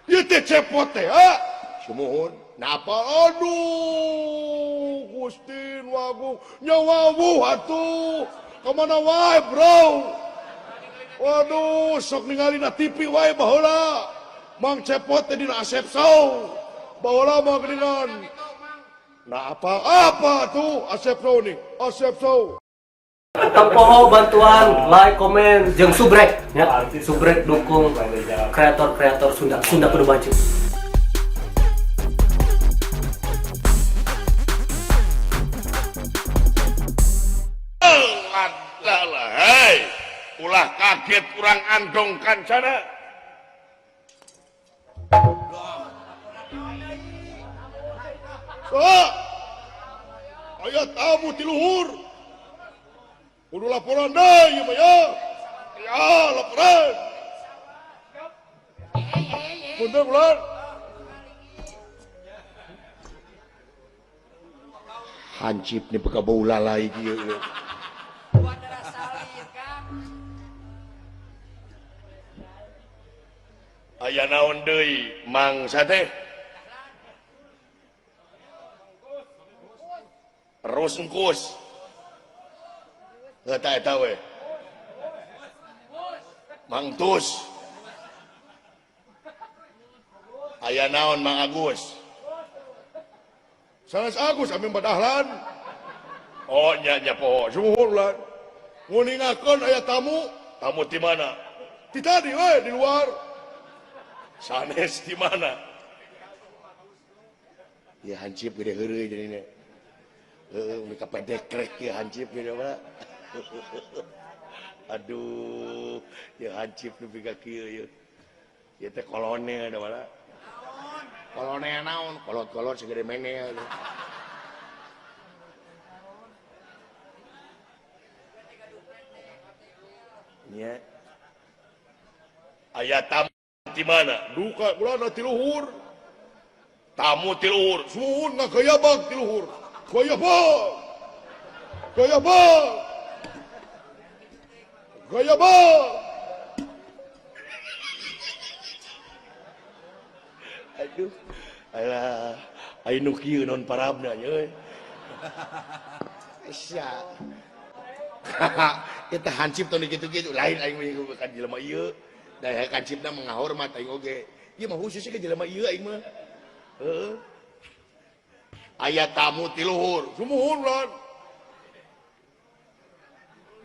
Ieu teh cepot teh, ha? Sumuhun. Napa? Aduh, Gustin Wagung, nyawawu atuh. Kemana wae, bro? Waduh, sok ningali na TV wae baheula. Mang cepot teh dina Asep Sow. Baheula mah geuningan. Nah apa tuh Asep Sow nih? Asep Sow. Tempoho bantuan, like, komen, jeung subrek ya. Subrek dukung kreator-kreator Sunda kudu maju. Lah, hei, ulah kaget kurang andong kancana. Aya tamu ti luhur. Kudu laporan deui ieu mah ya. Ya, laporan. Punten ulah. Hansip nih peka baula lagi ieu. Aya naon deui Mang Sate? Terus engkus. Eta we. Mang Tus. Aya naon Mang Agus? Sanes Agus ame badahlan. Oh nya poho. Sumuhun lan. Nguningakeun aya tamu. Tamu di mana? Di tadi we di luar. Sanes di mana? Ya Hansip gede heureuy jadinya. Mereka pedekrek ya Hansip gede mah. Aduh, ya Hansip nu biga kieu ye. Ieu teh kolone da mana? Kolone naon? Kolot-kolot segede mene. Nya. Aya tamu di mana? Duka bulana ti luhur. Tamu ti luhur. Suhun ngagayabag ti luhur. Gayabag. Gayabag. Gayabag. Aduh. Alah, ai nu kieu non parabna nya euy. Sia. Eta Hansip teh kitu-kitu lain aing kan jelema ieu. Da Hansipna mengahormat aing oge. Ieu mah khususnya ke jelema ieu aing mah. Heeh. Aya tamu ti luhur. Sumuhun lan.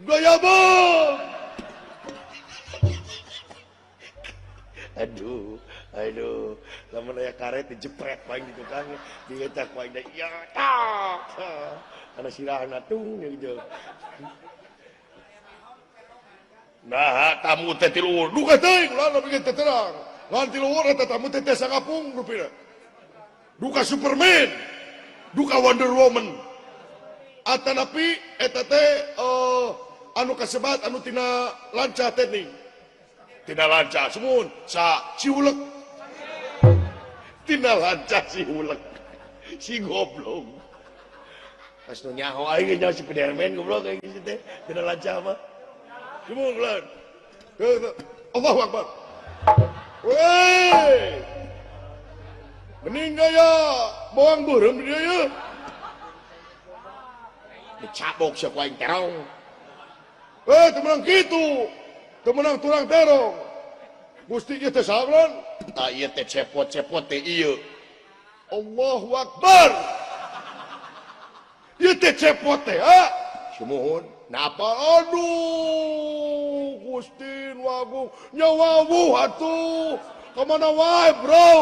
Gayabag. Aduh. Lamun aya karet dijepret paling di tukang digecak paling da iya tak. Kana sirahna tung gitu. Nah, tamu teh ti luhur. Duka teuing ulah bikin teh terang. Lan ti luhur eta tamu teh sangapung rupina. Duka Superman. Duka Wonder Woman. Atanapi eta teh anu kasebat anu tina lanca teh ning. Tina lanca sumuhun sa ciulek. Tina lanca si ulek. Si goblok. Pas nu nyaho aing nya si Spiderman goblok kayak gitu teh. Tina lanca mah. Sumuhun lan. Allahu Akbar. Weh. Mending gaya bawang beureum di dieu ye. Dicabok sia ku aing terong. Teu meunang kitu. Teu meunang turang terong. Gusti ieu teh saha? Tah ieu teh cepot-cepot teh ieu. Allahu Akbar. Ieu teh cepot teh, ha? Sumuhun. Napa? Aduh, Gustin Wagung, nyawawu atuh. Kemana wae, bro?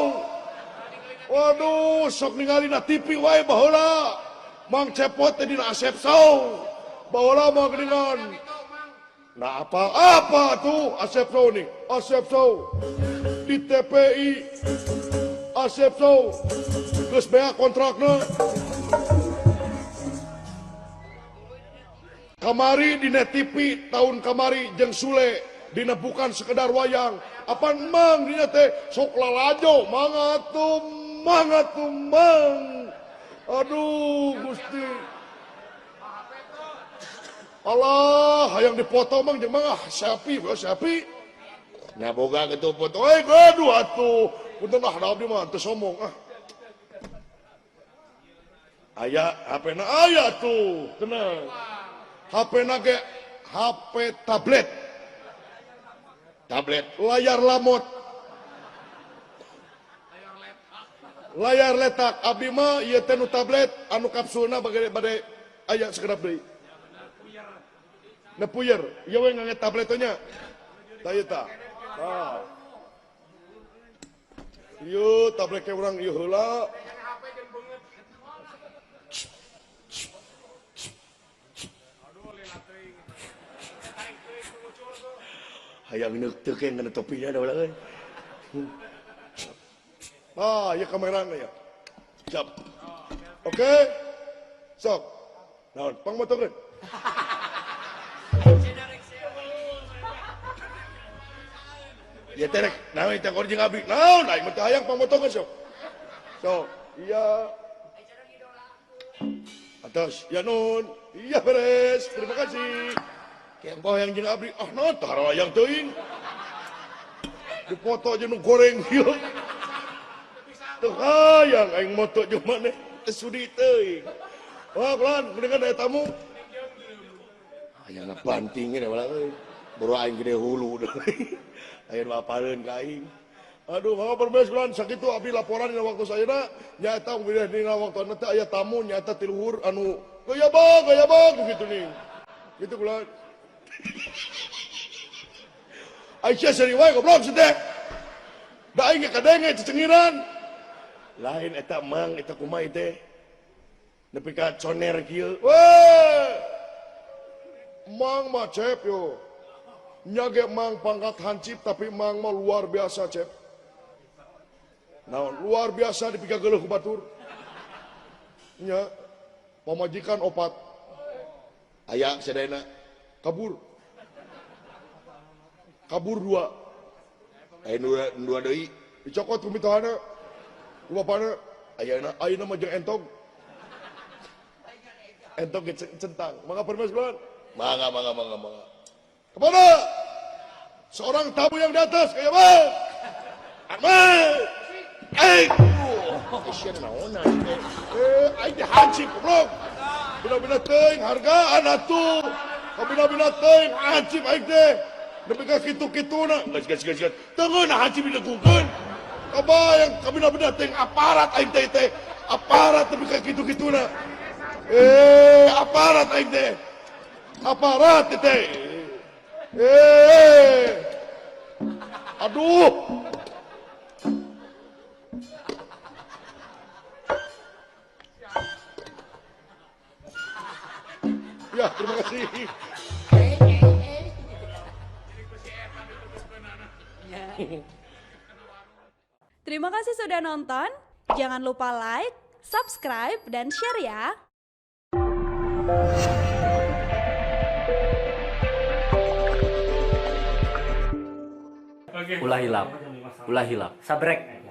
Waduh, sok ningali na TV wae baheula. Mang cepot teh dina Asep Sow. Baheula mah geuningan. Nah apa tuh Asep Sow nih? Asep Sow di TPI. Asep Sow geus bea kontrakna. Kamari dina TV tahun kamari jeung Sule dina bukan sekedar wayang. Apa mang dina teh sok lalajo mangatuh mang. Aduh Gusti. Allah hayang dipoto mang jeung mangah sapi. Nya boga gitu foto. Gaduh atuh. Punten ah da abdi mah teu sombong ah. Aya HP-na aya tuh, tenang. HP-na ge HP tablet. Tablet layar lamot. Layar letak abdi mah ieu teh nu tablet anu kapsulna bade aya sekedap deui. Nepuyer, ieu we nganget tablet nya. Tah ieu tah. Tah. Ieu tablet ke urang ieu heula. Hayang neuk teu ke ngana topinya da ulah euy. Ah, ya kamerana ya. Siap. Oke. Sok. Naon, pangmotokeun. Ya terek, naon teh kor jeung abdi. Naon, aing mah teh hayang pangmotokeun sok. Sok. Iya. Atas, ya nun. Iya beres. Terima kasih. Kempah yang jeung abdi. Ah, naon tah hayang teuing. Dipoto aja nu goreng ieu. Tuh hayang aing moto jeung maneh teh sudi teuing. Wah, pelan dengan aya tamu. Hayang banting ge ulah euy. Boro aing gede hulu deui. Aya nu apaleun ka aing. Aduh, mangga perbees kulan sakitu abdi laporan dina waktu sayeuna nyaeta umurna dina waktu teh aya tamu nyaeta ti luhur anu gaya bang gitu nih. Gitu kulan. Aisyah seri wae goblok sedek. Da aing kadenge cecengiran. Lain eta mang eta kumaha teh. Nepi ka coner kieu. Weh. Mang mah cep yo. Nyage mang pangkat hansip tapi mang mah luar biasa cep. Naon luar biasa dipika geuleuh ku batur. Nya pamajikan opat. Aya sadayana kabur. Kabur dua. Aya dua deui dicokot ku mitahana. Ku bapana ayeuna mah jeung entog. Entog ge centang. Mangga permes kulan. Mangga. Kepada seorang tamu yang di atas kayak bang. Ahmad. Kasian naonan aing teh hansip goblok. Bina-bina teuing hargaan atuh. Kabina-bina teuing hansip aing teh. Nepi ka kitu-kituna. Gas. Teungeun hansip dilegukeun. Kabayang kabina-bina teuing aparat aing teh. Aparat nepi ka kitu-kituna. Aparat aing teh. Aparat teh. Aduh. Ya, terima kasih. Terima kasih sudah nonton. Jangan lupa like, subscribe, dan share ya. Ulah hilap. Sabrek.